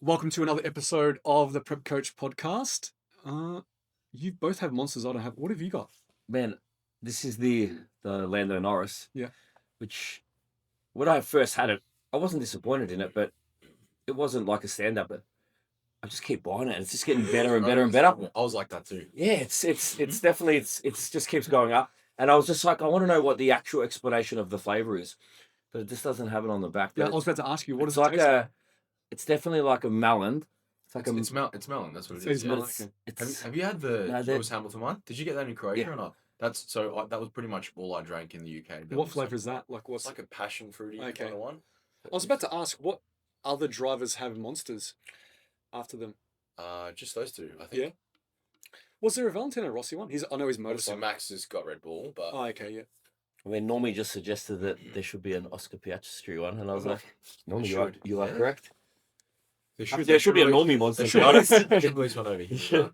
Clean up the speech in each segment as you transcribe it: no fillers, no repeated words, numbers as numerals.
Welcome to another episode of the Prep Coach podcast. You both have monsters. I don't have. What have you got? Man, this is the Lando Norris. Yeah. Which, when I first had it, I wasn't disappointed in it, but it wasn't like a stand-up. But I just keep buying it. It's just getting better and better and better. I was like that too. Yeah, it's definitely it's just keeps going up. And I was just like, I want to know what the actual explanation of the flavor is, but it just doesn't have it on the back. Yeah, But I was about to ask you. What it's does it like taste like? it's definitely like a melon. It's like It's melon. That's what it It is is. melon. it's, Okay. it's Have you had the No, Lewis Hamilton one? Did you get that in Croatia Yeah. or not? That was pretty much all I drank in the UK. What flavour is that? Like It's what's? like a passion fruity Okay. kind of one. I was about to ask what other drivers have monsters after them. Just those two, I think. Yeah. Was there a Valentino Rossi one? I know he's Obviously, motorcycle. Max has got Red Bull, but Oh, okay, yeah. I mean, Normie just suggested that there should be an Oscar Piastri one, and I was like, Normie, should. you are Yeah. correct. there There should be a Normie monster, There to be honest. should release one over here.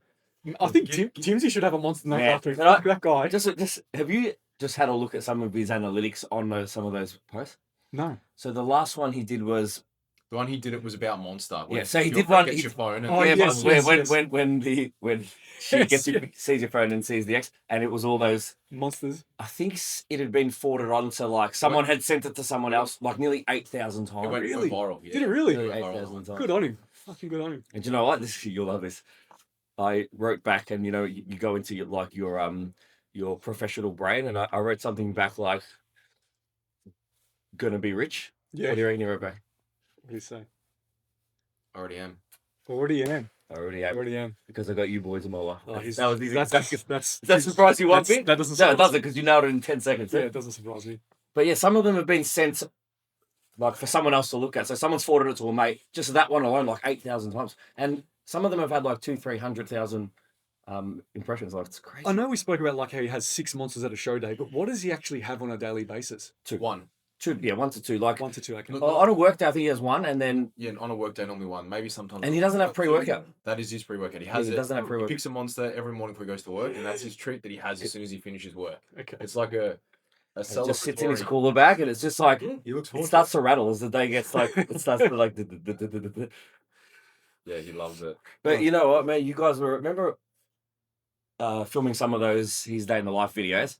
I think Timsy should have a monster named Man, after him. and I- That guy. Just have you just had a look at some of his analytics on some of those posts? No. So the last one he did was The one he did it was about Monster. Yeah, so he your did friend one- Gets he- your phone. And Oh, yeah, yes, but yes. when she Yes, gets yeah. sees your phone and sees the X, and it was all those. Monsters. I think it had been forwarded on to like someone had sent it to someone else like nearly 8,000 times. It went Really? viral. Yeah. Did it really? Nearly Went viral. 8,000 times. Good on him. Fucking good on him. And you know what? You'll love this. I wrote back, and you go into your professional brain, and I wrote something back like, "Gonna be rich." Yeah. What do you reckon you wrote back? What do you say? Already am. I already have, Already am. because I got you boys in my life. Oh, that was easy. that's Does that surprise you one that's- bit? That doesn't. No, it surprise doesn't, me. because you nailed it in 10 seconds. Yeah, it doesn't surprise me. But yeah, some of them have been sent like for someone else to look at. So someone's forwarded it to a mate. Just that one alone, like 8,000 times. And some of them have had like 200,000-300,000 impressions. Like, it's crazy. I know we spoke about like how he has 6 monsters at a show day, but what does he actually have on a daily basis? One. 1 to 2. Like 1 to 2. Okay. Look, on a work day, I think he has one, and then Yeah, on a work day, normally one. Maybe sometimes. and he doesn't have pre-workout. That is his pre-workout. He Yeah, has he it. doesn't have He pre-workout. picks a Monster every morning before he goes to work, and that's his treat that he has as soon as he finishes work. Okay. It's like a It just sits in his celebratory- cooler bag, and it's just like He looks it forward to starts to rattle as the day gets like it starts to like. Yeah, he loves it. But you know what, man? You guys remember filming some of those his day in the life videos,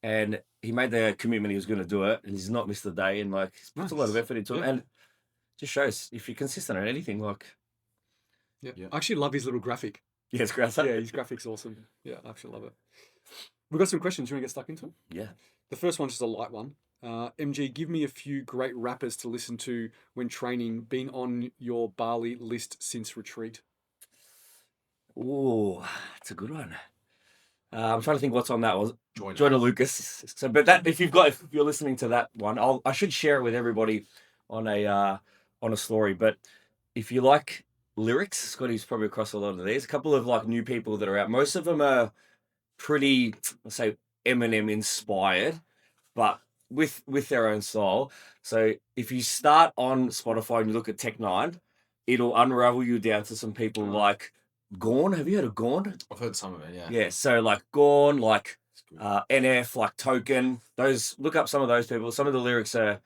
and he made the commitment he was going to do it, and he's not missed a day, and like he's put a lot of Nice. effort into it, Yeah. and just shows if you're consistent on anything. Like, Yeah. Yeah. I actually love his little graphic. yeah, it's great. Yeah, his graphic's awesome. Yeah, I actually love it. We've got some questions. You want to get stuck into them? Yeah. The first one's just a light one. MG, give me a few great rappers to listen to when training. Been on your Bali list since retreat. Ooh, it's a good one. I'm trying to think what's on that one. Joyner. Lucas. So, but that if you're listening to that one, I should share it with everybody on a story. But if you like lyrics, Scotty's probably across a lot of these. A couple of like new people that are out. Most of them are pretty, let's say, Eminem inspired, but with their own style. So if you start on Spotify and you look at Tech Nine, it'll unravel you down to some people like Gorn. Have you heard of Gorn? I've heard some of it. Yeah. Yeah, so like Gorn, like It's good. NF, like Token. Those, look up some of those people. Some of the lyrics are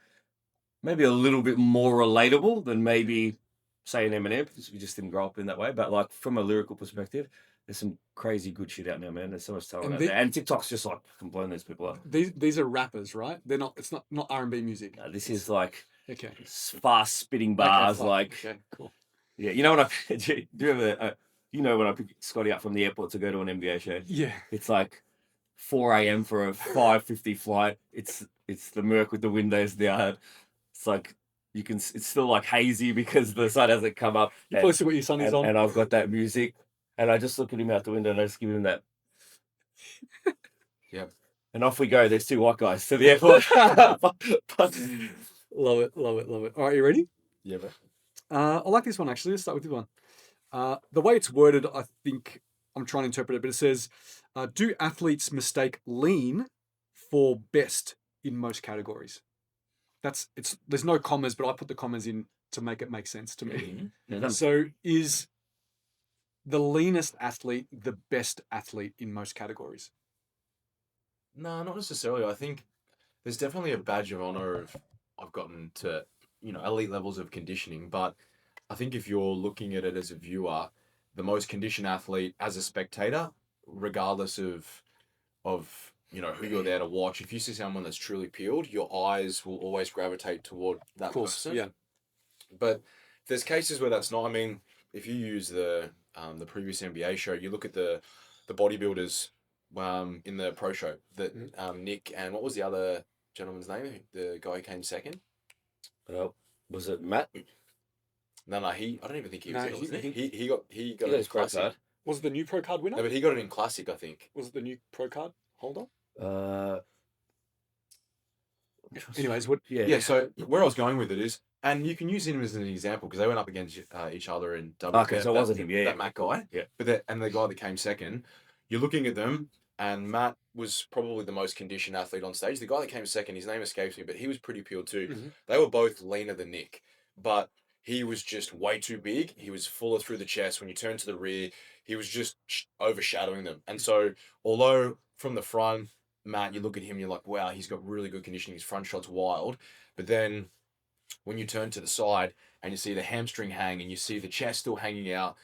maybe a little bit more relatable than maybe say an Eminem, because we just didn't grow up in that way. But like from a lyrical perspective, there's some crazy good shit out now, man. There's so much talent And out the- there, and TikTok's just like blowing these people up. These are rappers, right? They're not. It's not R&B music. No, this is like Okay. fast spitting Okay, bars, fine. like Okay, cool. yeah. You know when I do you ever when I pick Scotty up from the airport to go to an NBA show? Yeah. It's like 4 a.m. for a 5:50 flight. It's the murk with the windows down. It's like it's still like hazy because the sun hasn't come up. You probably see what your son is on. And I've got that music, and I just look at him out the window and I just give him that. Yep. And off we go. There's 2 white guys to the airport. Love it. Love it. Love it. All right, you ready? Yeah, bro. I like this one actually. Let's start with this one. The way it's worded, I think I'm trying to interpret it, but it says, "Do athletes mistake lean for best in most categories?" There's no commas, but I put the commas in to make it make sense to me. Mhm. Yeah, that's- So is the leanest athlete the best athlete in most categories? No, not necessarily. I think there's definitely a badge of honor of I've gotten to elite levels of conditioning, but I think if you're looking at it as a viewer, the most conditioned athlete as a spectator, regardless of who you're there to watch, if you see someone that's truly peeled, your eyes will always gravitate toward that Of course, person. yeah. But there's cases where that's not. I mean, if you use the previous NBA show, you look at the bodybuilders in the pro show that Nick and what was the other gentleman's name? The guy who came second. Was it Matt? No, I don't even think he was. No, in it, wasn't he- he got He it got in his pro classic. card. Was it the new pro card winner? No, but he got it in classic, I think. Was it the new pro card holder? Anyways, Yeah. So where I was going with it is, and you can use him as an example because they went up against each other in double. Okay, so it wasn't him. Yeah, that Matt guy. Yeah. But and the guy that came second, you're looking at them, and Matt was probably the most conditioned athlete on stage. The guy that came second, his name escapes me, but he was pretty peeled too. Mm-hmm. They were both leaner than Nick, but he was just way too big. He was fuller through the chest. When you turn to the rear, he was just overshadowing them. And so, although from the front, Matt, you look at him, you're like, wow, he's got really good conditioning. His front shot's wild. But then when you turn to the side and you see the hamstring hang and you see the chest still hanging out,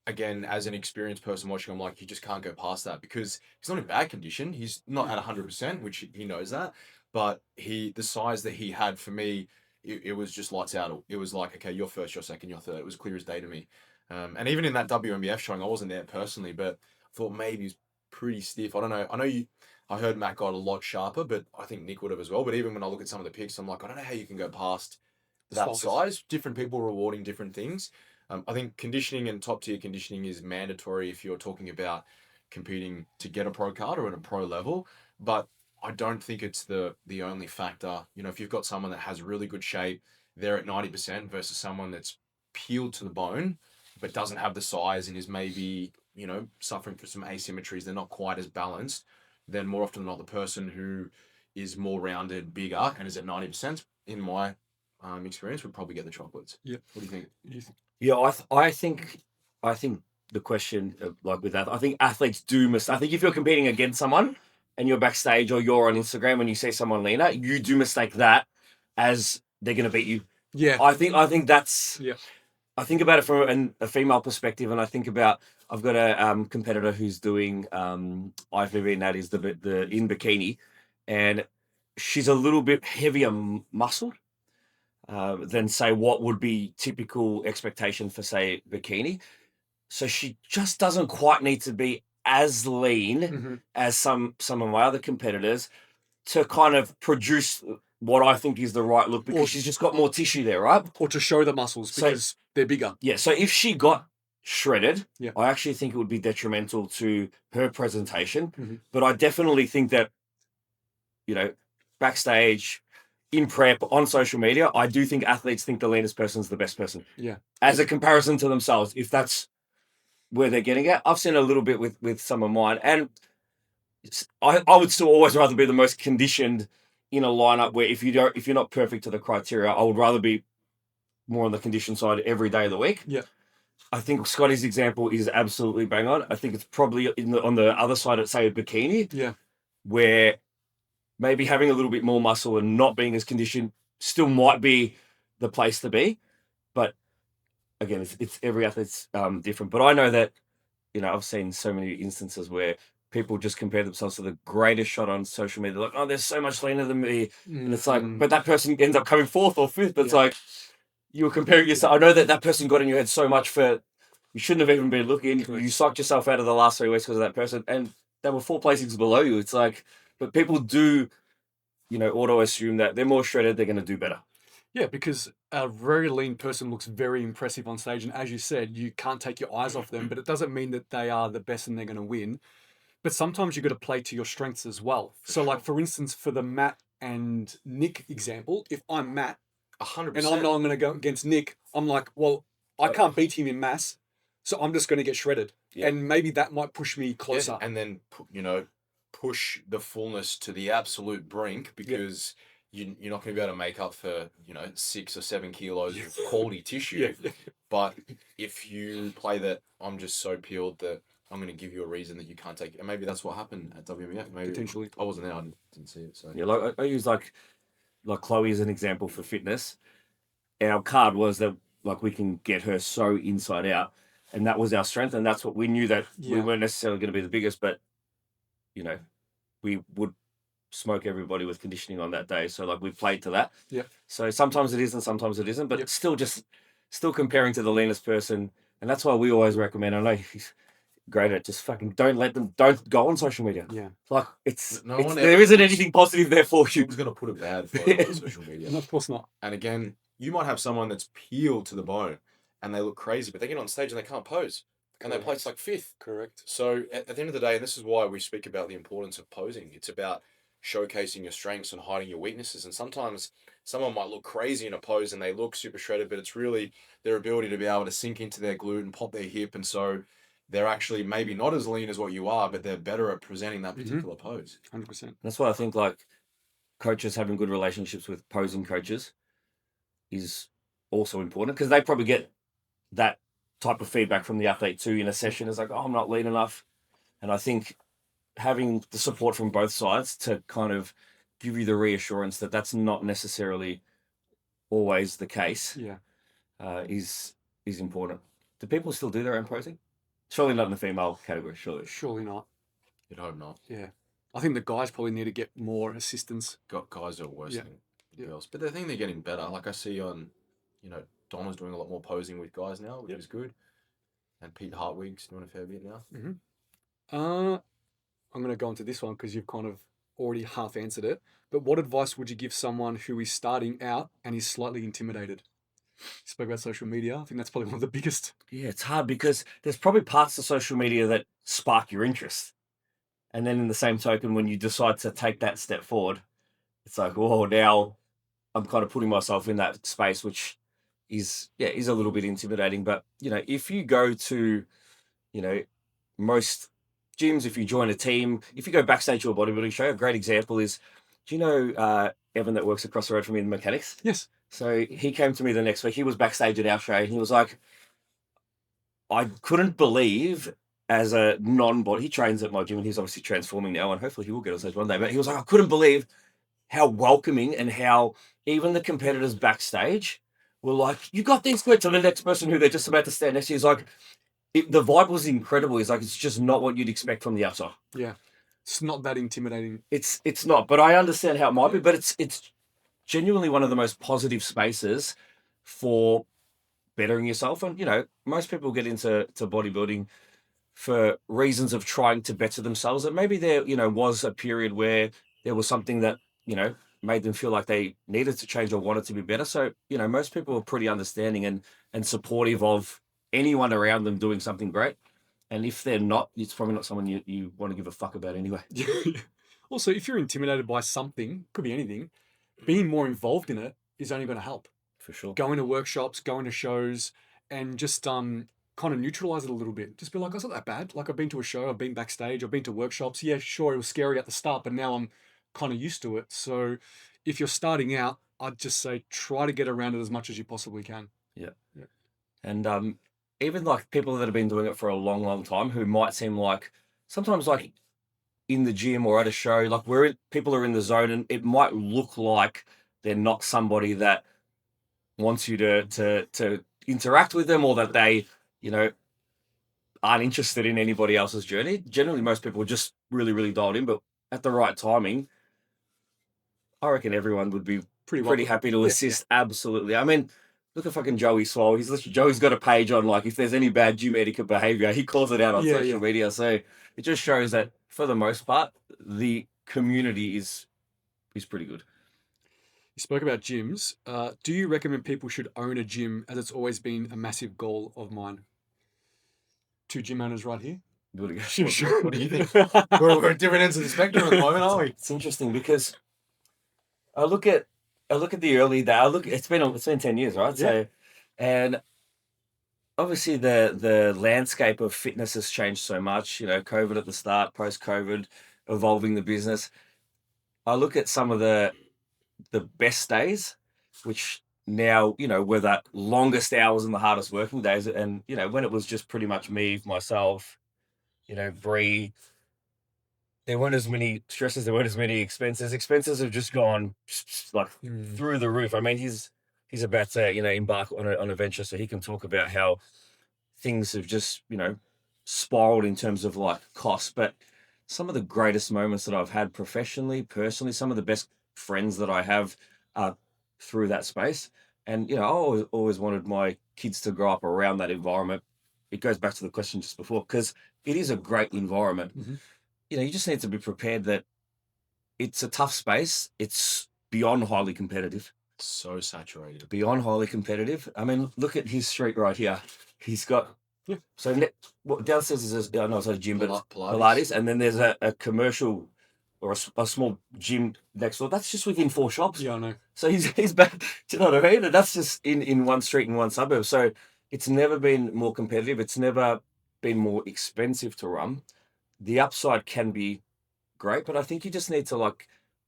again, as an experienced person watching, I'm like, you just can't go past that because he's not in bad condition. He's not at 100%, which he knows that. But the size that he had for me, it was just lights out. It was like, okay, you're first, you're second, you're third. It was clear as day to me. And even in that WMBF showing, I wasn't there personally, but I thought maybe he's pretty stiff. I don't know. I heard Matt got a lot sharper, but I think Nick would have as well. But even when I look at some of the pics, I'm like, I don't know how you can go past that size. Different people rewarding different things. I think conditioning and top tier conditioning is mandatory if you're talking about competing to get a pro card or at a pro level. But I don't think it's the only factor. If you've got someone that has really good shape, they're at 90% versus someone that's peeled to the bone, but doesn't have the size and is maybe, suffering from some asymmetries. They're not quite as balanced. Then more often than not, the person who is more rounded, bigger, and is at 90%, in my experience, would probably get the chocolates. Yeah. What do you think? Yeah, I think the question, like with that, I think athletes do miss. I think if you're competing against someone and you're backstage or you're on Instagram and you see someone leaner, you do mistake that as they're going to beat you. Yeah. I think that's. Yeah. I think about it from a female perspective, and I think about I've got a competitor who's doing IFBB, and that is the in bikini, and she's a little bit heavier muscled than say what would be typical expectation for say bikini. So she just doesn't quite need to be as lean as some of my other competitors to kind of produce what I think is the right look because she's just got more tissue there, right? Or to show the muscles because they're bigger. Yeah, so if she got shredded, Yeah. I actually think it would be detrimental to her presentation. But I definitely think that, backstage, in prep, on social media, I do think athletes think the leanest person is the best person. Yeah. As a comparison to themselves, if that's where they're getting at. I've seen a little bit with some of mine, and I would still always rather be the most conditioned in a lineup where if you're not perfect to the criteria, I would rather be more on the condition side every day of the week. Yeah. I think Scotty's example is absolutely bang on. I think it's probably on the other side of, say, a bikini. Yeah. Where maybe having a little bit more muscle and not being as conditioned still might be the place to be. But again, it's every athlete's different. But I know that, I've seen so many instances where people just compare themselves to the greatest shot on social media. They're like, oh, they're so much leaner than me. And it's like, but that person ends up coming fourth or fifth. But it's like, you were comparing yourself. I know that person got in your head so much for, you shouldn't have even been looking. Correct. You psyched yourself out of the last 3 weeks because of that person. And they were 4 placings below you. It's like, but people do, auto assume that they're more shredded, they're going to do better. Yeah, because a very lean person looks very impressive on stage. And as you said, you can't take your eyes off them, but it doesn't mean that they are the best and they're going to win. But sometimes you've got to play to your strengths as well. So like, for instance, for the Matt and Nick example, if I'm Matt 100%. and I'm going to go against Nick, I'm like, well, I can't beat him in mass, so I'm just going to get shredded. Yeah. And maybe that might push me closer. Yeah. And then, push the fullness to the absolute brink because you're not going to be able to make up for, 6 or 7 kilos of quality tissue. Yeah. But if you play that, I'm just so peeled that I'm going to give you a reason that you can't take it. And maybe that's what happened at WMF. Maybe potentially. I wasn't there. I didn't see it. So yeah, like I use like Chloe as an example for fitness. Our card was that like we can get her so inside out, and that was our strength, and that's what we knew, that we Yeah. weren't necessarily going to be the biggest, but you know, we would smoke everybody with conditioning on that day. So like we played to that. Yeah. So sometimes it is and sometimes it isn't, but Yep. still comparing to the leanest person, and that's why we always recommend. I know he's great at just fucking don't go on social media. Yeah. Like No one there ever isn't puts- anything positive there for you. Who's going to put a bad photo on social media? No, of course not. And again, you might have someone that's peeled to the bone and they look crazy, but they get on stage and they can't pose. And they place like fifth. Correct. So at the end of the day, and this is why we speak about the importance of posing, it's about showcasing your strengths and hiding your weaknesses. And sometimes someone might look crazy in a pose and they look super shredded, but it's really their ability to be able to sink into their glute and pop their hip. And so they're actually maybe not as lean as what you are, but they're better at presenting that particular pose. 100%. That's why I think like coaches having good relationships with posing coaches is also important, because they probably get that type of feedback from the athlete too in a session. It's like, oh, I'm not lean enough. And I think having the support from both sides to kind of give you the reassurance that that's not necessarily always the case Yeah. is important. Do people still do their own posing? Surely not in the female category, surely. Surely not. You'd hope not. Yeah. I think the guys probably need to get more assistance. Got guys are worse Yeah. than girls, but I think they're getting better. Like I see on, Donna's doing a lot more posing with guys now, which Yep. is good. And Pete Hartwig's doing a fair bit now. I'm going to go into this one because you've kind of already half answered it. But what advice would you give someone who is starting out and is slightly intimidated? You spoke about social media. I think that's probably one of the biggest. Yeah, it's hard because there's probably parts of social media that spark your interest. And then in the same token, when you decide to take that step forward, it's like, whoa, now I'm kind of putting myself in that space, which is a little bit intimidating. But, if you go to, most gyms, if you join a team, if you go backstage to a bodybuilding show, a great example is, do you know Evan that works across the road from me in mechanics? Yes. So he came to me the next week. He was backstage at our show and he was like, I couldn't believe, as a non-body, he trains at my gym and he's obviously transforming now and hopefully he will get on stage one day, but he was like, I couldn't believe how welcoming and how even the competitors backstage were like, you got these quits on the next person who they're just about to stand next to. He's like, the vibe was incredible. He's like, it's just not what you'd expect from the outside. Yeah. It's not that intimidating. It's not, but I understand how it might be, but it's genuinely one of the most positive spaces for bettering yourself. And, most people get into bodybuilding for reasons of trying to better themselves. And maybe there, was a period where there was something that, made them feel like they needed to change or wanted to be better. So, most people are pretty understanding and supportive of anyone around them doing something great. And if they're not, it's probably not someone you want to give a fuck about anyway. Also, if you're intimidated by something, could be anything, being more involved in it is only going to help. For sure. Going to workshops, going to shows, and just kind of neutralize it a little bit. Just be like, oh, it's not that bad. Like, I've been to a show, I've been backstage, I've been to workshops. Yeah, sure, it was scary at the start, but now I'm kind of used to it. So if you're starting out, I'd just say try to get around it as much as you possibly can. Yeah. And even like people that have been doing it for a long, long time who might seem like sometimes like in the gym or at a show, like people are in the zone and it might look like they're not somebody that wants you to interact with them or that they, aren't interested in anybody else's journey. Generally, most people are just really, really dialed in, but at the right timing, I reckon everyone would be pretty happy to assist. Yeah. Absolutely. I mean, look at fucking Joey Swole. Joey's got a page on like if there's any bad gym etiquette behavior, he calls it out on social media. So it just shows that for the most part, the community is pretty good. You spoke about gyms. Do you recommend people should own a gym, as it's always been a massive goal of mine? 2 gym owners right here. Sure. What do you think? We're at different ends of the spectrum at the moment, aren't we? It's interesting because I look at the early day. It's been 10 years, right? Yeah. So, and obviously the landscape of fitness has changed so much. COVID at the start, post-COVID, evolving the business. I look at some of the best days, which now, were that longest hours and the hardest working days. And, when it was just pretty much me, myself, Bree, there weren't as many stresses, there weren't as many expenses. Expenses have just gone like through the roof. I mean, he's about to, embark on a venture, so he can talk about how things have just, spiraled in terms of like cost. But some of the greatest moments that I've had professionally, personally, some of the best friends that I have are through that space. And, I always wanted my kids to grow up around that environment. It goes back to the question just before, because it is a great environment. Mhm. You just need to be prepared that it's a tough space. It's beyond highly competitive. So saturated. Beyond highly competitive. I mean, look at his street right here. He's got Yeah. so downstairs is I know it's not a gym, but it's Pilates. Pilates, and then there's a commercial or a small gym next door. That's just within 4 shops. Yeah, I know. So he's back. Do you know what I mean? And that's just in one street in one suburb. So it's never been more competitive. It's never been more expensive to run. The upside can be great, but I think you just need to like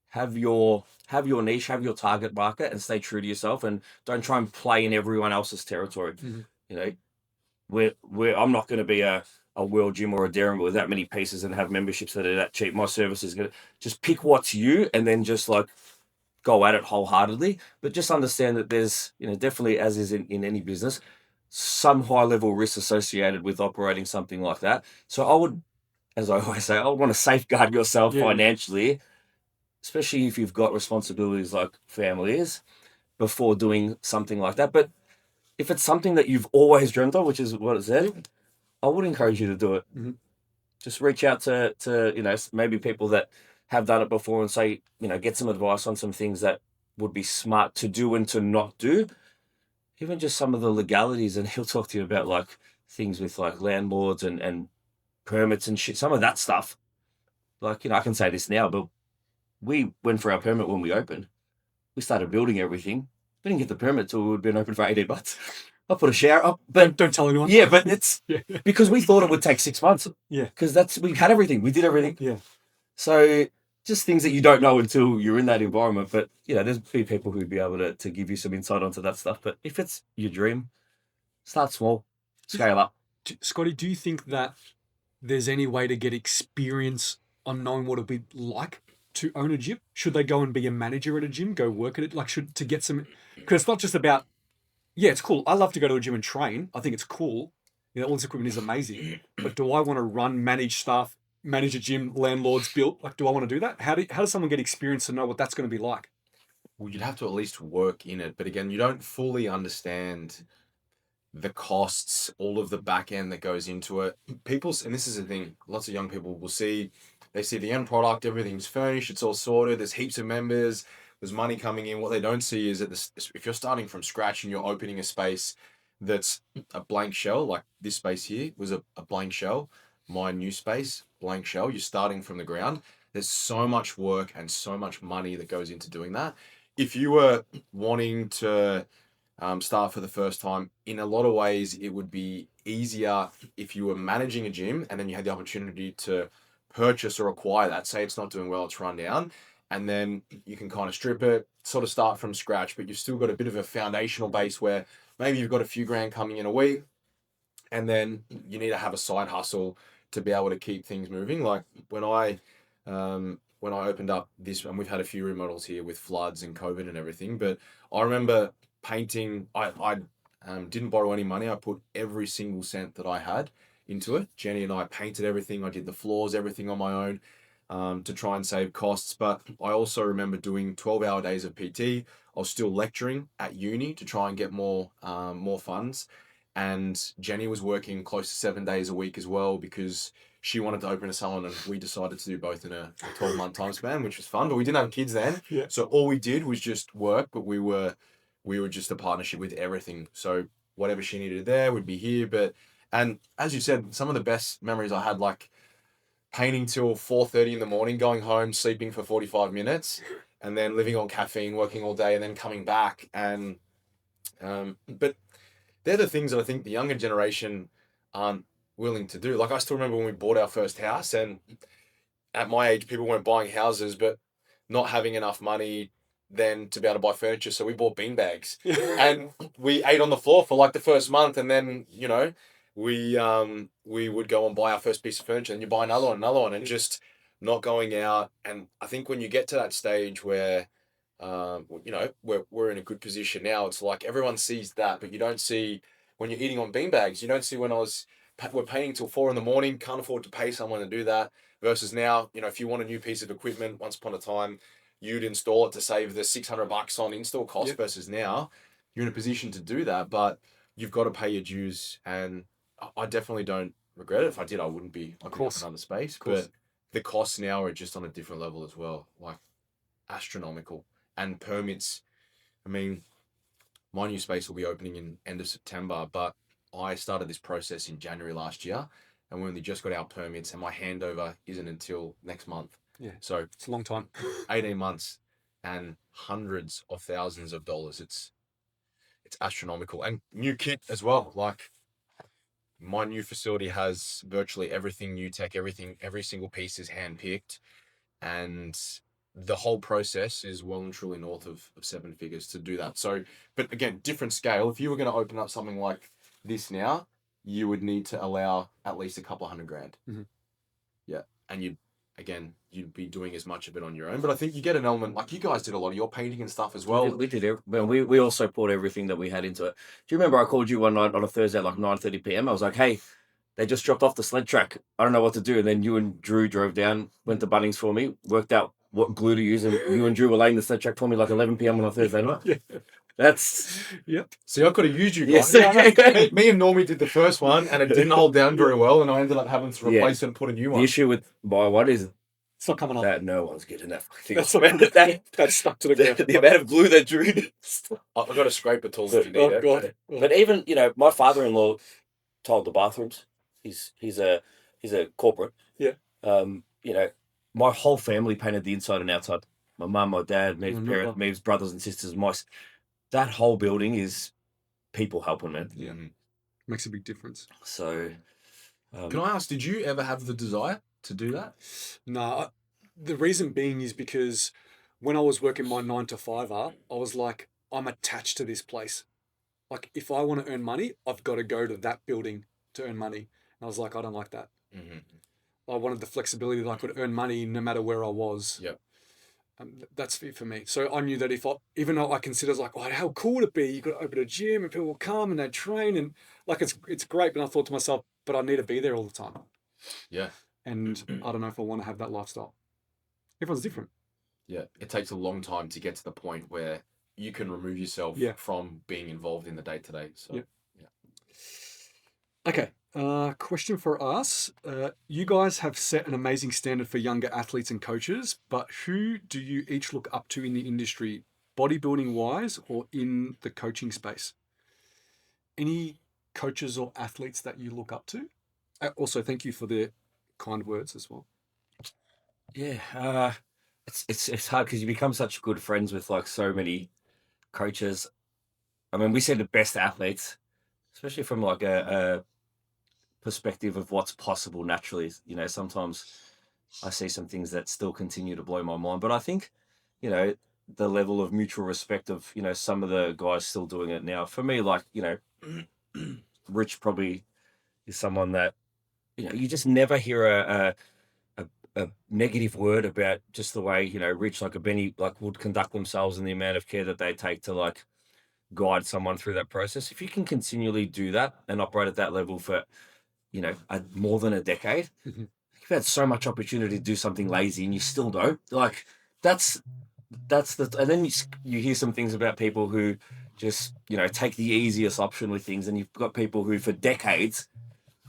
have your niche, have your target market, and stay true to yourself, and don't try and play in everyone else's territory. Mhm. You know, I'm not going to be a World Gym or a Darren with that many pieces and have memberships that are that cheap. My service is going to just pick what's you and then just like go at it wholeheartedly. But just understand that there's, definitely, as is in any business, some high level risks associated with operating something like that. So I would, as I always say, I would want to safeguard yourself Yeah. financially, especially if you've got responsibilities like families, before doing something like that. But if it's something that you've always dreamt of, which is what it said, I would encourage you to do it. Mhm. Just reach out to maybe people that have done it before and say, get some advice on some things that would be smart to do and to not do. Even just some of the legalities, and he'll talk to you about like things with like landlords and permits and shit. Some of that stuff. Like, I can say this now, but we went for our permit when we opened. We started building everything. We didn't get the permit till we'd been open for 18 months. I put a shower up, but Don't tell anyone. yeah, but it's Yeah. because we thought it would take 6 months. Yeah. Because we had everything. We did everything. Yeah. So just things that you don't know until you're in that environment. But, there's be people who'd be able to give you some insight onto that stuff. But if it's your dream, start small, scale up. Scotty, do you think that there's any way to get experience on knowing what it'd be like to own a gym? Should they go and be a manager at a gym, go work at it? Like, to get some, because it's not just about, yeah, it's cool. I love to go to a gym and train. I think it's cool. All this equipment is amazing. But do I want to run, manage staff, manage a gym, landlords built? Like, do I want to do that? How does someone get experience to know what that's going to be like? Well, you'd have to at least work in it. But again, you don't fully understand the costs, all of the back end that goes into it. And this is the thing, lots of young people will see, they see the end product, everything's furnished, it's all sorted, there's heaps of members, there's money coming in. What they don't see is that if you're starting from scratch and you're opening a space that's a blank shell, like this space here was a blank shell, my new space, blank shell, you're starting from the ground. There's so much work and so much money that goes into doing that. If you were wanting to start for the first time, in a lot of ways, it would be easier if you were managing a gym and then you had the opportunity to purchase or acquire that. Say it's not doing well, it's run down, and then you can kind of strip it, sort of start from scratch, but you've still got a bit of a foundational base where maybe you've got a few grand coming in a week, and then you need to have a side hustle to be able to keep things moving. Like when I opened up this, and we've had a few remodels here with floods and COVID and everything, but I remember painting. I didn't borrow any money. I put every single cent that I had into it. Jenny and I painted everything. I did the floors, everything on my own, to try and save costs. But I also remember doing 12-hour days of PT. I was still lecturing at uni to try and get more funds. And Jenny was working close to 7 days a week as well because she wanted to open a salon, and we decided to do both in a 12-month time span, which was fun. But we didn't have kids then. Yeah. So all we did was just work, but we were just a partnership with everything. So whatever she needed there would be here. And as you said, some of the best memories I had, like painting till 4:30 in the morning, going home, sleeping for 45 minutes, and then living on caffeine, working all day, and then coming back. And but they're the things that I think the younger generation aren't willing to do. Like I still remember when we bought our first house, and at my age, people weren't buying houses, but not having enough money then to be able to buy furniture. So we bought beanbags and we ate on the floor for like the first month. And then, we would go and buy our first piece of furniture, and you buy another one, and just not going out. And I think when you get to that stage where You know, we're in a good position now. It's like everyone sees that, but you don't see when you're eating on beanbags. You don't see when we're paying till 4 a.m, can't afford to pay someone to do that. Versus now, you know, if you want a new piece of equipment, once upon a time, you'd install it to save the $600 on install cost. Yep. Versus now, you're in a position to do that, but you've got to pay your dues. And I definitely don't regret it. If I did, I wouldn't be Of course. in another space. Of course. But the costs now are just on a different level as well, like astronomical. And permits, I mean, my new space will be opening in end of September, but I started this process in January last year, and we only just got our permits, and my handover isn't until next month. Yeah. So It's a long time. 18 months and hundreds of thousands of dollars. It's astronomical. And new kit as well. Like, my new facility has virtually everything new tech, every single piece is handpicked, and the whole process is well and truly north of 7 figures to do that. So, but again, different scale. If you were going to open up something like this now, you would need to allow at least a couple $100,000. Mhm. Yeah. And you'd be doing as much of it on your own. But I think you get an element, like you guys did a lot of your painting and stuff as well. We did it. Well, we also poured everything that we had into it. Do you remember I called you one night on a Thursday at like 9:30 p.m? I was like, hey, they just dropped off the sled track. I don't know what to do. And then you and Drew drove down, went to Bunnings for me, worked out what glue to use, and you and Drew were laying the sled track for me like 11 p.m. on a Thursday night. Yeah. That's Yep. See, I could have used you Yes. guys. Me and Normie did the first one, and it didn't hold down very well, and I ended up having to replace it and put a new the one. issue with my one is It's not coming off. that no one's getting that fucking thing. That's off, man. That That's stuck to the ground. the amount of glue that Drew did. I've got a scraper tool if you need Oh, it. God. But even, you know, my father-in-law tiled the bathrooms. He's a corporate. Yeah. You know, my whole family painted the inside and outside. My mum, my dad, Maeve's Wonderful. parents, Maeve's brothers and sisters, that whole building is people helping, man. Yeah. Makes a big difference. So, Can I ask, did you ever have the desire to do that? No, the reason being is because when I was working my 9 to 5er, I was like, I'm attached to this place. Like, if I want to earn money, I've got to go to that building to earn money. And I was like, I don't like that. Mm-hmm. I wanted the flexibility that I could earn money no matter where I was. Yep. That's it for me. So I knew that even though I considered like, oh, how cool would it be? You could open a gym and people will come and they train and like it's great. But I thought to myself, but I need to be there all the time. Yeah. And I don't know if I want to have that lifestyle. Everyone's different. Yeah. It takes a long time to get to the point where you can remove yourself from being involved in the day-to-day. So, yeah. Okay. Question for us. You guys have set an amazing standard for younger athletes and coaches, but who do you each look up to in the industry, bodybuilding wise or in the coaching space? Any coaches or athletes that you look up to? Also, thank you for the kind words as well. yeah, it's hard because you become such good friends with like so many coaches. I mean, we see the best athletes, especially from like a perspective of what's possible naturally. You know, sometimes I see some things that still continue to blow my mind, but I think, you know, the level of mutual respect of, you know, some of the guys still doing it now. For me, like, you know, Rich probably is someone that, you know, you just never hear a negative word about just the way, you know, Rich, like a Benny, like would conduct themselves and the amount of care that they take to like guide someone through that process. If you can continually do that and operate at that level for, you know, more than a decade, Mhm. you've had so much opportunity to do something lazy and you still don't. Like that's and then you hear some things about people who just, you know, take the easiest option with things, and you've got people who for decades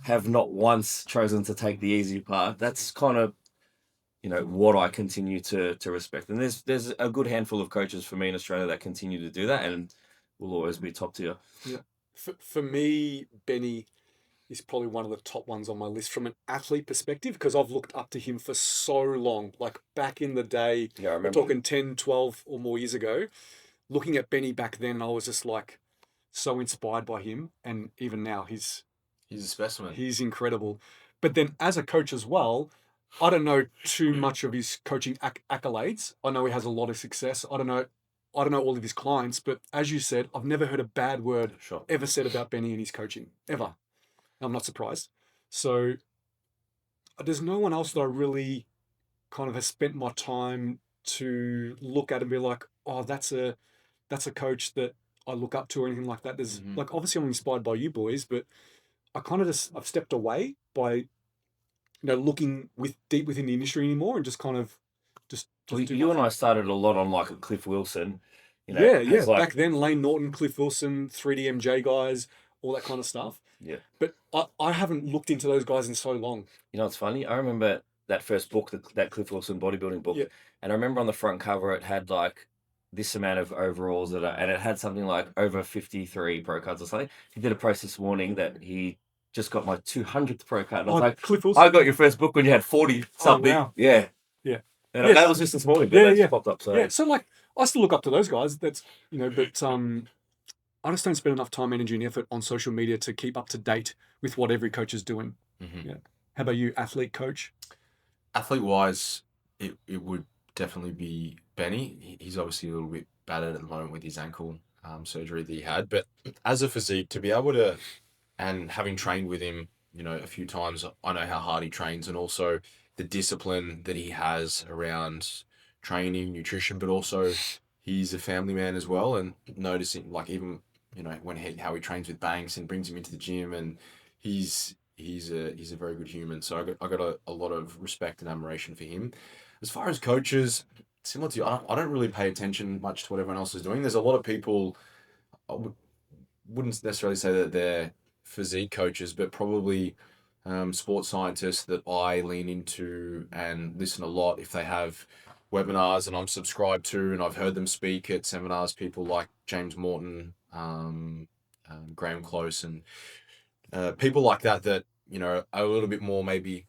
have not once chosen to take the easy part. That's kind of, you know, what I continue to respect. And there's a good handful of coaches for me in Australia that continue to do that and will always be top tier. Yeah. For me, Benny is probably one of the top ones on my list from an athlete perspective because I've looked up to him for so long. Like back in the day, Yeah, I we're remember. talking 10, 12 or more years ago, looking at Benny back then, I was just like so inspired by him. And even now, he's a specimen. He's incredible. But then as a coach as well, I don't know too much of his coaching accolades. I know he has a lot of success. I don't know all of his clients, but as you said, I've never heard a bad word Sure. ever said about Benny and his coaching, ever. I'm not surprised. So there's no one else that I really kind of has spent my time to look at and be like, oh, that's a coach that I look up to or anything like that. There's Mhm. like, obviously I'm inspired by you boys, but I kind of I've stepped away by, looking deep within the industry anymore and just kind of just Well, do you my and I thing. started a lot on like a Cliff Wilson, Yeah, as like back then, Lane Norton, Cliff Wilson, 3DMJ guys, all that kind of stuff. yeah. But I haven't looked into those guys in so long. You know what's funny? I remember that first book, that Cliff Wilson bodybuilding book, Yeah. and I remember on the front cover it had like this amount of overalls and it had something like over 53 pro cards or something. He did a post this morning that he just got my 200th pro card. And I was like, Cliff Wilson. I got your first book when you had 40 something. wow. Yeah. Yeah. And Yes. that was just this morning, but Yeah, that just yeah. popped up. So Yeah, so like I still look up to those guys. That's but I just don't spend enough time, energy, and effort on social media to keep up to date with what every coach is doing. Mhm. Yeah. How about you, athlete coach? Athlete wise, it would definitely be Benny. He's obviously a little bit battered at the moment with his ankle surgery that he had. But as a physique, to be able to, and having trained with him, a few times, I know how hard he trains and also the discipline that he has around training, nutrition, but also he's a family man as well. And noticing, like, even, how he trains with Banks and brings him into the gym, and he's a very good human. So I got a lot of respect and admiration for him. As far as coaches, similar to you, I don't really pay attention much to what everyone else is doing. There's a lot of people, wouldn't necessarily say that they're physique coaches, but probably sports scientists that I lean into and listen a lot if they have webinars and I'm subscribed to, and I've heard them speak at seminars, people like James Morton, Graham Close, and people like that are a little bit more maybe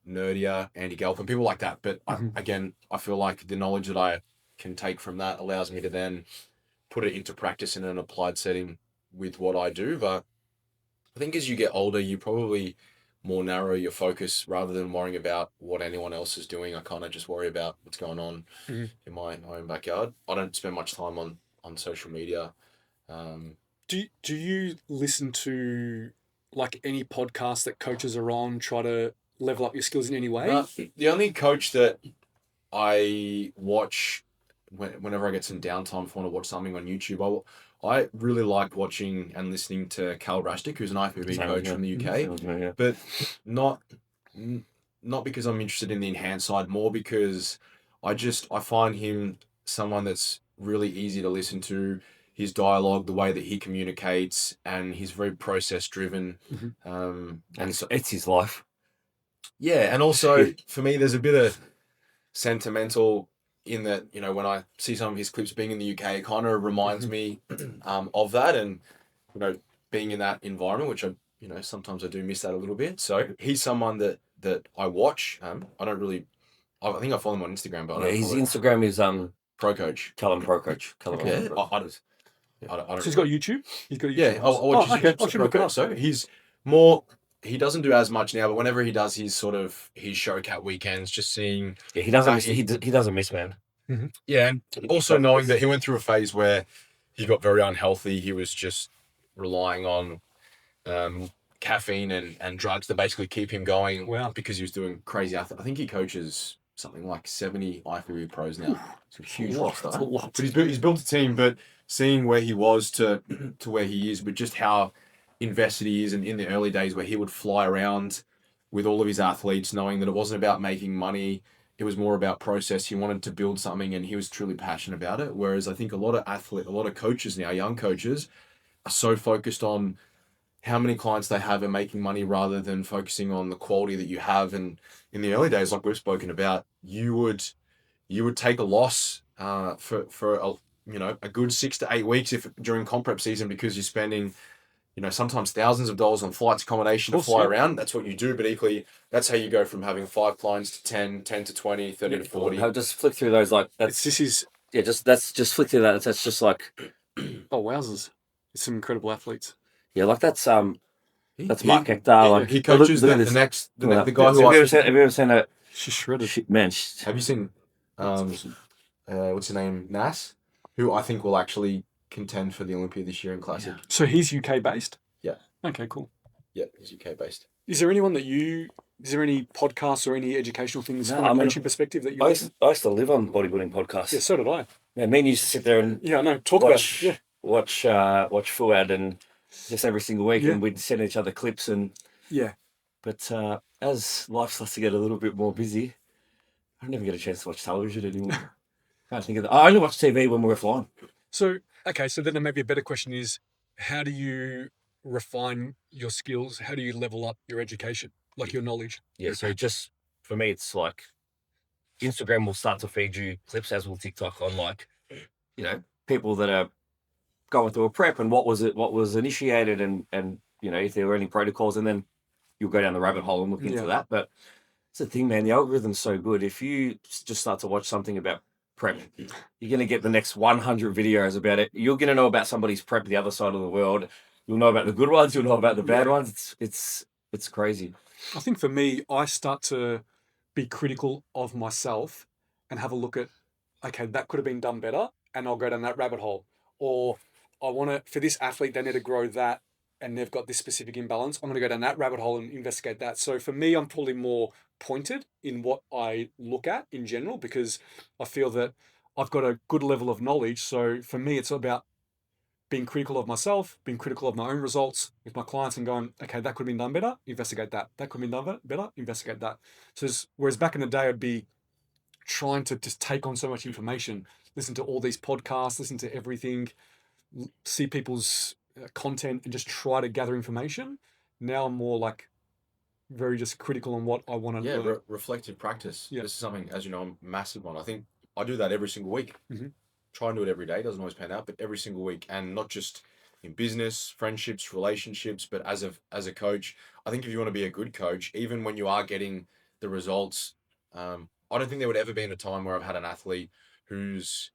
nerdier, Andy Galpin, people like that. But again, I feel like the knowledge that I can take from that allows me to then put it into practice in an applied setting with what I do. But I think as you get older, you probably more narrow your focus rather than worrying about what anyone else is doing. I kind of just worry about what's going on in my own backyard. I don't spend much time on social media. Do you listen to like any podcast that coaches are on, try to level up your skills in any way? The only coach that I watch whenever I get some downtime, if I want to watch something on YouTube, I really like watching and listening to Cal Rastic, who's an IFBB coach from the UK, but not because I'm interested in the enhanced side, more because I find him someone that's really easy to listen to. His dialogue, the way that he communicates, and he's very process driven. And it's his life. Yeah, and also for me, there's a bit of sentimental in that, when I see some of his clips being in the UK, it kind of reminds me of that, and being in that environment, which I sometimes I do miss that a little bit. So he's someone that I watch. I think I follow him on Instagram, but I don't his follow Instagram is Pro Coach. Callum Pro Coach. Okay. So he's got YouTube. He's got a YouTube. Yeah, I'll watch his I should look it up. So he's more. He doesn't do as much now, but whenever he does, his showcat weekends, just seeing. Yeah, he doesn't miss. He doesn't miss, man. Yeah, and also knowing that he went through a phase where he got very unhealthy. He was just relying on caffeine and drugs to basically keep him going. Wow. Because he was doing crazy. I think he coaches something like 70 IFBB pros now. It's a huge roster. That's a lot. But he's built a team. But seeing where he was to where he is, but just how invested he is, and in the early days where he would fly around with all of his athletes, knowing that it wasn't about making money, it was more about process. He wanted to build something, and he was truly passionate about it. Whereas I think a lot of coaches now, young coaches, are so focused on how many clients they have and making money rather than focusing on the quality that you have. And in the early days, like we've spoken about, you would take a loss for a good 6 to 8 weeks if during comp prep season, because you're spending sometimes thousands of dollars on flights, accommodation to fly around. That's what you do. But equally, that's how you go from having 5 clients to 10 to 20, 30 to 40. I'll just flick through those like that's. Just flick through that. That's just like. Oh wowzers! It's some incredible athletes. Yeah, like that's Mark Hector. He coaches the guy who. Have you ever seen that? She's shredded. Man, have you seen what's his name, Nas, who I think will actually contend for the Olympia this year in Classic. Yeah. So he's UK based? Yeah. Okay, cool. Yeah, he's UK based. Is there any podcasts or any educational things from a coaching perspective that you I used to live on bodybuilding podcasts. Yeah, so did I. Man, me and you used to sit there and Yeah, I know. Talk watch about it. watch Fuad and just every single week, Yeah. and we'd send each other clips. And Yeah. but as life starts to get a little bit more busy, I don't even get a chance to watch television anymore. Can't think of that. I only watch TV when we're flying. So, okay, so then maybe a better question is, how do you refine your skills? How do you level up your education, like your knowledge? Yeah, so just for me, it's like Instagram will start to feed you clips, as will TikTok, on like, people that are going through a prep and what was initiated, and if there were any protocols, and then you'll go down the rabbit hole and look into Yeah. that. But it's the thing, man, the algorithm's so good. If you just start to watch something about prep, you're going to get the next 100 videos about it. You're going to know about somebody's prep the other side of the world. You'll know about the good ones. You'll know about the bad ones. It's crazy. I think for me, I start to be critical of myself and have a look at, okay, that could have been done better, and I'll go down that rabbit hole. Or I want to, for this athlete, they need to grow that, and they've got this specific imbalance. I'm going to go down that rabbit hole and investigate that. So for me, I'm probably more pointed in what I look at in general, because I feel that I've got a good level of knowledge. So for me, it's about being critical of myself, being critical of my own results with my clients, and going, okay, that could have been done better, investigate that. That could have been done better, investigate that. So whereas back in the day, I'd be trying to just take on so much information, listen to all these podcasts, listen to everything, see people's content, and just try to gather information. Now I'm more like very just critical on what I want to learn. Reflective practice. Yeah. This is something, as you know, I'm a massive one. I think I do that every single week. Mhm. Try and do it every day. Doesn't always pan out, but every single week, and not just in business, friendships, relationships, but as a coach. I think if you want to be a good coach, even when you are getting the results, I don't think there would ever be in a time where I've had an athlete who's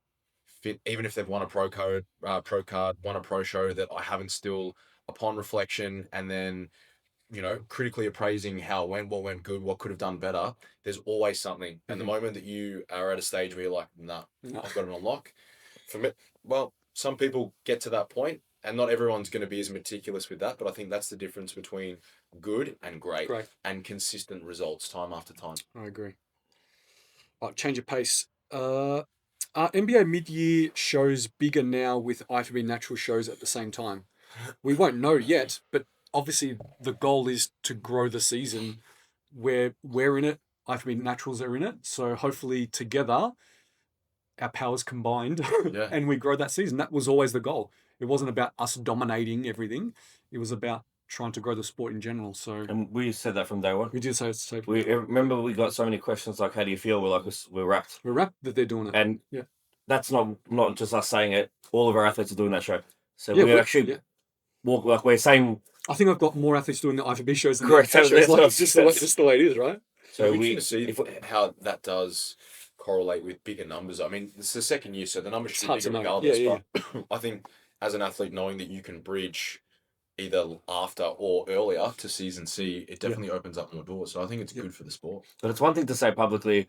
fit, even if they've won a pro card, won a pro show, that I haven't still, upon reflection, and then critically appraising how it went, what went good, what could have done better. There's always something. And the moment that you are at a stage where you're like, nah, I've got it on lock. For me, well, some people get to that point, and not everyone's going to be as meticulous with that. But I think that's the difference between good and great, and consistent results time after time. I agree. Change of pace. Are NBA mid-year shows bigger now with IFBB natural shows at the same time? We won't know yet, but obviously the goal is to grow the season. We're in it. IFBB naturals are in it. So hopefully together, our powers combined, Yeah. and we grow that season. That was always the goal. It wasn't about us dominating everything. It was about trying to grow the sport in general. So And we said that from day one. we did say We remember we got so many questions like, "How do you feel?" We're like, "We're wrapped." we're wrapped that they're doing it. And Yeah. that's not just us saying it. All of our athletes are doing that show. So Yeah, we're actually walk like we're saying. I think I've got more athletes doing the IFBB shows than Correct. the NFL shows. That's what I Like, was it's just just the way it is, right? So we we can see how that does correlate with bigger numbers. I mean, it's the second year, so the numbers should be bigger regardless. But I think as an athlete, knowing that you can bridge either after or earlier to season C, it definitely opens up more doors. So I think it's good for the sport. But it's one thing to say publicly,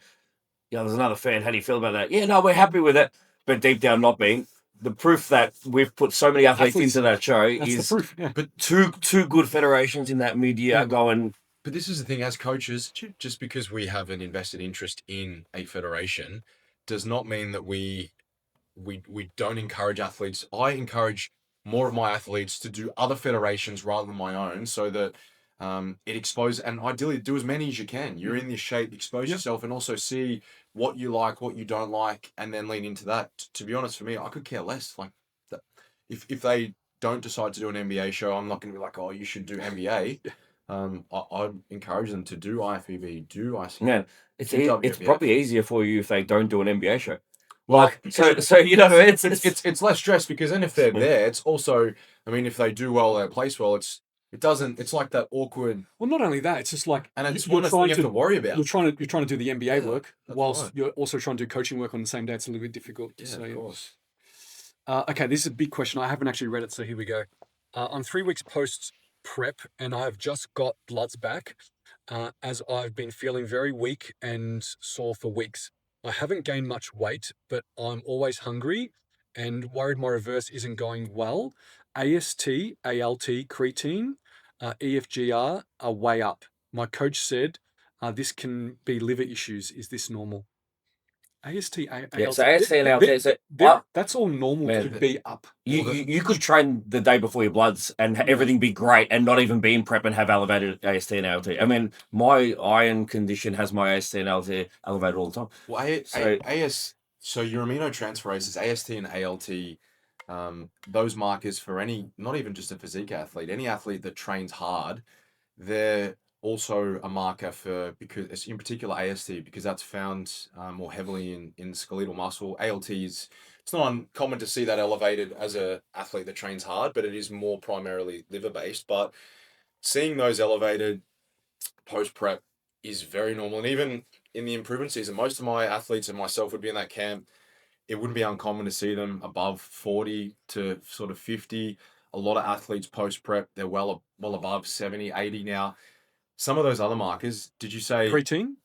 there's another fan. How do you feel about that? Yeah, no, we're happy with it. But deep down, not being. The proof that we've put so many athletes into that show is the proof. Yeah. but two good federations in that mid-year going. But this is the thing, as coaches, just because we have an invested interest in a federation does not mean that we don't encourage athletes. I encourage more of my athletes to do other federations rather than my own, so that it exposes, and ideally do as many as you can. You're in this shape, expose yourself, and also see what you like, what you don't like, and then lean into that. To be honest, for me, I could care less. Like that, if they don't decide to do an NBA show, I'm not going to be like, oh, you should do NBA. I encourage them to do IFBB, do ICF. Man, it's probably easier for you if they don't do an NBA show. Like, Well, so it's less stress, because then if they're there, it's also, I mean, if they do well, they place well, it's like that awkward. Well, not only that, it's just like, and it's one thing you have to worry about. You're trying to do the NBA work whilst right. you're also trying to do coaching work on the same day. It's a little bit difficult. Yeah, of course. Okay, this is a big question. I haven't actually read it, so here we go. I'm 3 weeks post prep, and I have just got bloods back, as I've been feeling very weak and sore for weeks. I haven't gained much weight, but I'm always hungry and worried my reverse isn't going well. AST, ALT, creatine, EFGR are way up. My coach said this can be liver issues. Is this normal? AST, ALT. Yeah, so AST and ALT. That's all normal Man, to be up. You could train the day before your bloods and everything be great and not even be in prep and have elevated AST and ALT. I mean, my iron condition has my AST and ALT elevated all the time. Well, So- so your aminotransferases, AST and ALT, those markers for any, not even just a physique athlete, any athlete that trains hard, they're also a marker for, because it's in particular AST, because that's found more heavily in skeletal muscle. ALT is, it's not uncommon to see that elevated as a athlete that trains hard, but it is more primarily liver based. But seeing those elevated post prep is very normal, and even in the improvement season, most of my athletes and myself would be in that camp. It wouldn't be uncommon to see them above 40 to sort of 50. A lot of athletes post prep, they're well above 70, 80 now. Some of those other markers, did you say Creatine?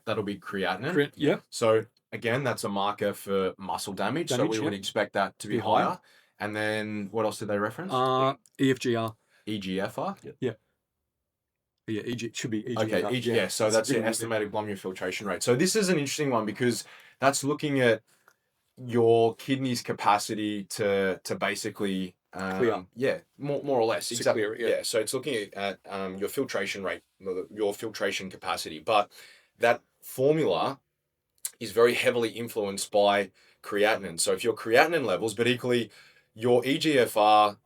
that'll be creatinine? Yeah. So again, that's a marker for muscle damage. So we would expect that to be higher. And then what else did they reference? EFGR. EGFR? Yeah. Yeah, it should be EGFR. Okay, yeah, so that's the estimated glomerular filtration rate. So this is an interesting one because that's looking at your kidney's capacity to basically clear. Yeah, more or less. Exactly. Clear, yeah. So it's looking at your filtration rate, your filtration capacity. But that formula is very heavily influenced by creatinine. So if your creatinine levels, but equally your EGFR,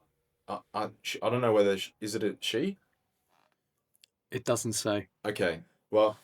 I don't know whether, is it a she? It doesn't say. Okay. Well,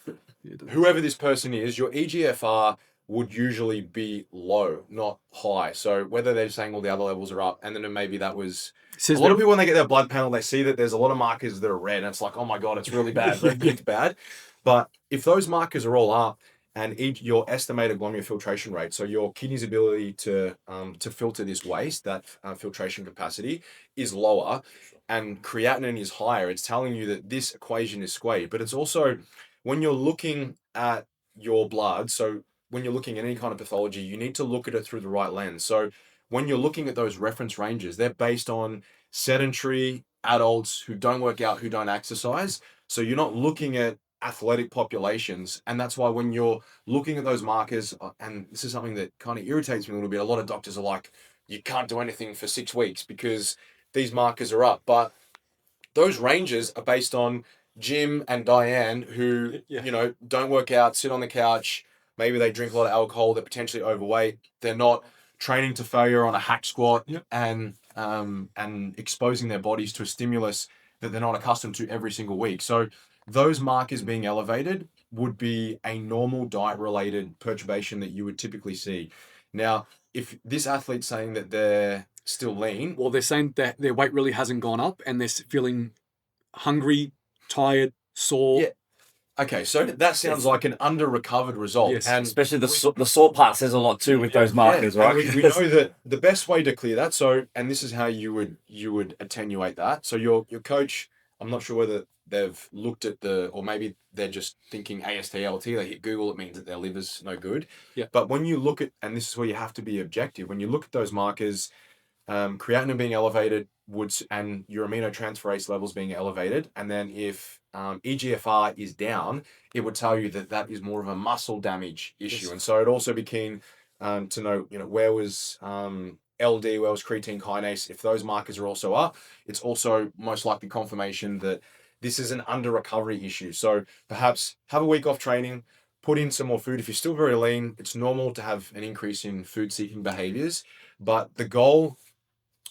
whoever this person is, your EGFR would usually be low, not high. So whether they're saying all the other levels are up, and then maybe that was a lot of people when they get their blood panel, they see that there's a lot of markers that are red, and it's like, oh my god, it's really bad, it's bad. But if those markers are all up, and your estimated glomerular filtration rate, so your kidney's ability to filter this waste, that filtration capacity is lower, and creatinine is higher, it's telling you that this equation is squared. But it's also, when you're looking at your blood, so when you're looking at any kind of pathology, you need to look at it through the right lens. So when you're looking at those reference ranges, they're based on sedentary adults who don't work out, who don't exercise. So you're not looking at athletic populations. And that's why when you're looking at those markers, and this is something that kind of irritates me a little bit, a lot of doctors are like, you can't do anything for 6 weeks because these markers are up. But those ranges are based on Jim and Diane who, don't work out, sit on the couch. Maybe they drink a lot of alcohol. They're potentially overweight. They're not training to failure on a hack squat and exposing their bodies to a stimulus that they're not accustomed to every single week. So those markers being elevated would be a normal diet-related perturbation that you would typically see. Now, if this athlete's saying that they're still lean, well, they're saying that their weight really hasn't gone up, and they're feeling hungry, tired, sore. Yeah. Okay, so that sounds like an under-recovered result. Yes. And especially the sore part says a lot too with those markers, right? We know that the best way to clear that, and this is how you would attenuate that. So your coach, I'm not sure whether they've looked at or maybe they're just thinking AST/ALT, they hit Google, it means that their liver's no good. Yeah. But when you look at, and this is where you have to be objective, when you look at those markers, creatinine being elevated and your aminotransferase levels being elevated, and then if EGFR is down, it would tell you that is more of a muscle damage issue. Yes. And so it'd also be keen to know, where was LD, where was creatine kinase. If those markers are also up, it's also most likely confirmation that this is an under recovery issue. So perhaps have a week off training, put in some more food. If you're still very lean, it's normal to have an increase in food seeking behaviors, but the goal,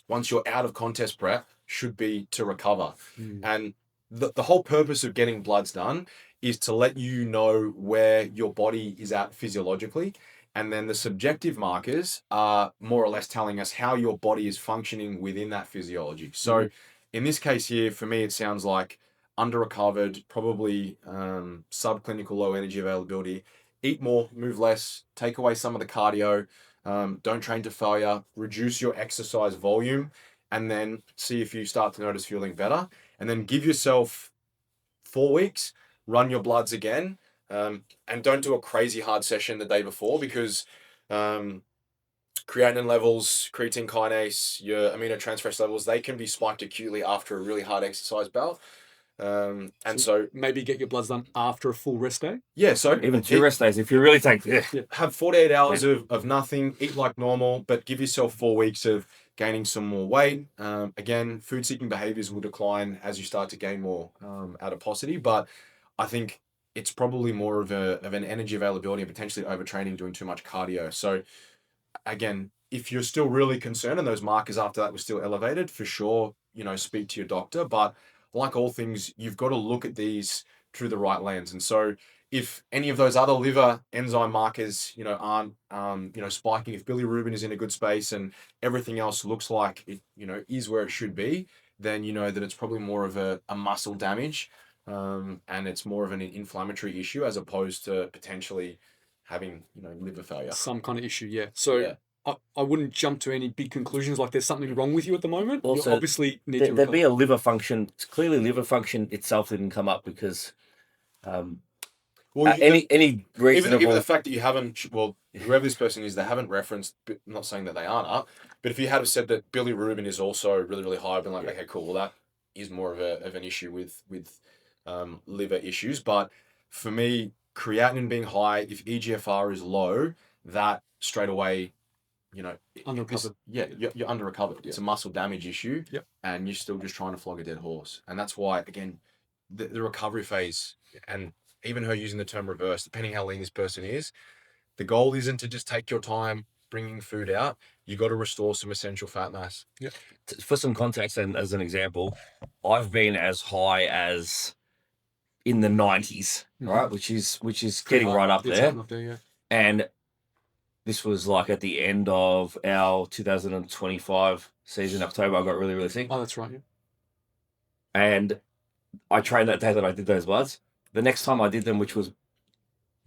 once you're out of contest prep, should be to recover. And the whole purpose of getting bloods done is to let you know where your body is at physiologically. And then the subjective markers are more or less telling us how your body is functioning within that physiology. So in this case here, for me, it sounds like under-recovered, probably subclinical low energy availability. Eat more, move less, take away some of the cardio, don't train to failure, reduce your exercise volume, and then see if you start to notice feeling better. And then give yourself 4 weeks, run your bloods again, and don't do a crazy hard session the day before, because creatinine levels, creatine kinase, your aminotransferase levels, they can be spiked acutely after a really hard exercise bout. And so maybe get your bloods done after a full rest day. yeah, so Even 2 rest days if you really take. Yeah. have 48 hours of nothing, eat like normal, but give yourself 4 weeks of gaining some more weight. Again, food seeking behaviors will decline as you start to gain more adiposity, but I think it's probably more of an energy availability and potentially overtraining, doing too much cardio. So again, if you're still really concerned and those markers after that were still elevated, for sure, speak to your doctor. But like all things, you've got to look at these through the right lens. And so if any of those other liver enzyme markers, aren't, spiking, if bilirubin is in a good space and everything else looks like it, is where it should be, then you know that it's probably more of a muscle damage, and it's more of an inflammatory issue as opposed to potentially having, liver failure. Some kind of issue, yeah. So Yeah. I wouldn't jump to any big conclusions like there's something wrong with you at the moment. Also, you obviously need to There'd be a liver function. Clearly, liver function itself didn't come up because Well, any reasonable. even the fact that you haven't, whoever this person is, they haven't referenced. I'm not saying that they aren't, but if you had said that bilirubin is also really, really high, I've been like, okay, cool. Well, that is more of an issue with liver issues. But for me, creatinine being high, if EGFR is low, that straight away, Under-recovered. you're under recovered. It's a muscle damage issue, Yep. and you're still just trying to flog a dead horse. And that's why, again, the recovery phase, and even her using the term reverse, depending how lean this person is, the goal isn't to just take your time bringing food out. You got to restore some essential fat mass. For some context and as an example, I've been as high as in the 90s, right, which is getting right up It's there. getting up there, yeah. And this was like at the end of our 2025 season, October. I got really, really sick. Oh, that's right, yeah. And I trained that day that I did those bloods. The next time I did them, which was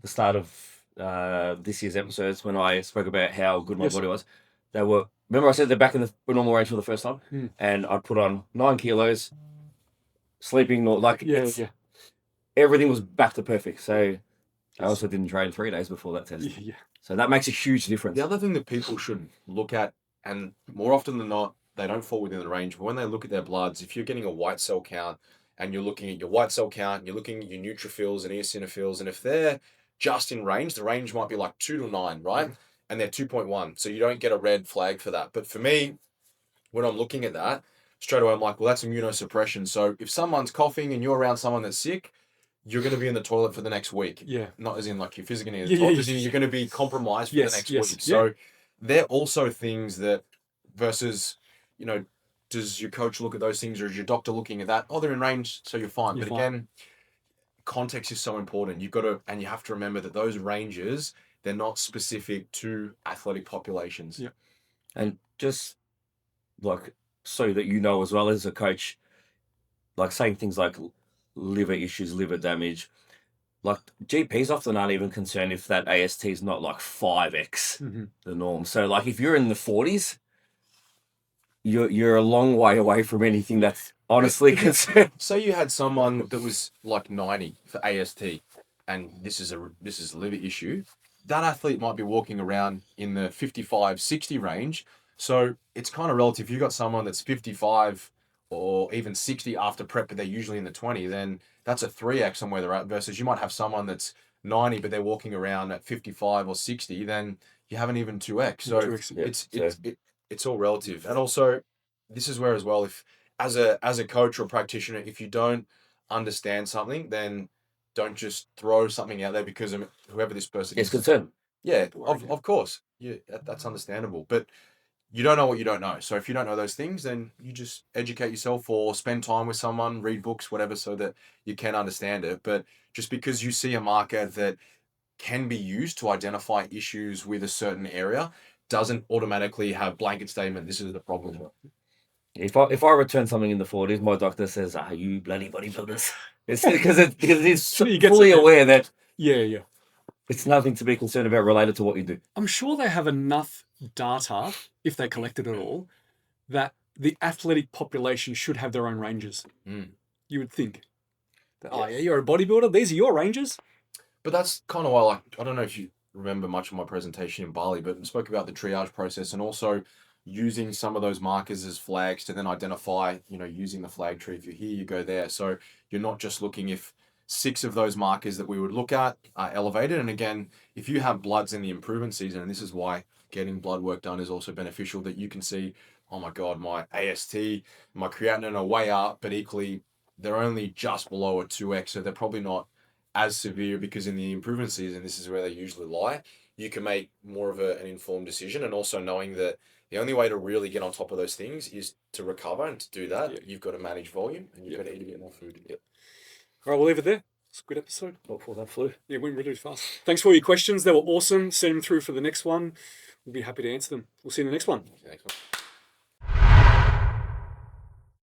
the start of this year's episodes, when I spoke about how good my body was, they were, remember I said they're back in the normal range for the first time? And I'd put on 9 kilos, sleeping, everything was back to perfect. So I also didn't train 3 days before that test. Yeah. So that makes a huge difference. The other thing that people should look at, and more often than not, they don't fall within the range, but when they look at their bloods, if you're getting a white cell count and you're looking at your white cell count, and you're looking at your neutrophils and eosinophils, and if they're just in range, the range might be like 2 to 9, right? And they're 2.1. So you don't get a red flag for that. But for me, when I'm looking at that, straight away I'm like, well, that's immunosuppression. So if someone's coughing and you're around someone that's sick, you're going to be in the toilet for the next week. Yeah. Not as in like you're physically in the toilet, as in you're going to be compromised for the next week. So they're also things that, versus, does your coach look at those things, or is your doctor looking at that? Oh, they're in range, so you're fine. But again, context is so important. You've got to, and you have to remember that those ranges, they're not specific to athletic populations. Yeah. And just like, so that as well as a coach, like saying things like liver issues, liver damage, like GPs often aren't even concerned if that AST is not like 5x the norm. So like if you're in the 40s, you're a long way away from anything that's honestly concerned. Say you had someone that was like 90 for AST, and this is a liver issue. That athlete might be walking around in the 55, 60 range. So it's kind of relative. If you've got someone that's 55 or even 60 after prep, but they're usually in the 20, then that's a 3x on where they're at, versus you might have someone that's 90, but they're walking around at 55 or 60, then you haven't even 2x. So it's all relative. And also, this is where as well, if as a coach or practitioner, if you don't understand something, then don't just throw something out there because of whoever this person It's is. concerned. Yeah, of course. Yeah, that's understandable. But you don't know what you don't know. So if you don't know those things, then you just educate yourself or spend time with someone, read books, whatever, so that you can understand it. But just because you see a marker that can be used to identify issues with a certain area doesn't automatically have blanket statement, this is the problem. If I return something in the 40s, my doctor says, "Are you bloody bodybuilders?" It's because it's fully aware that it's nothing to be concerned about related to what you do. I'm sure they have enough data, if they collected it all, that the athletic population should have their own ranges. You would think. You're a bodybuilder, these are your ranges. But that's kind of why, I don't know if you remember much of my presentation in Bali, but I spoke about the triage process and also using some of those markers as flags to then identify, using the flag tree. If you're here, you go there. So you're not just looking if 6 of those markers that we would look at are elevated. And again, if you have bloods in the improvement season, and this is why getting blood work done is also beneficial, that you can see, oh my God, my AST, my creatinine are way up, but equally they're only just below a 2x, so they're probably not as severe, because in the improvement season, this is where they usually lie. You can make more of an informed decision, and also knowing that the only way to really get on top of those things is to recover, and to do that, you've got to manage volume, and you've got to eat a bit more food. All right, we'll leave it there. It's a good episode. Not for that flu. Yeah, it went really fast. Thanks for all your questions. They were awesome. Send them through for the next one. We'll be happy to answer them. We'll see you in the next one. Next one.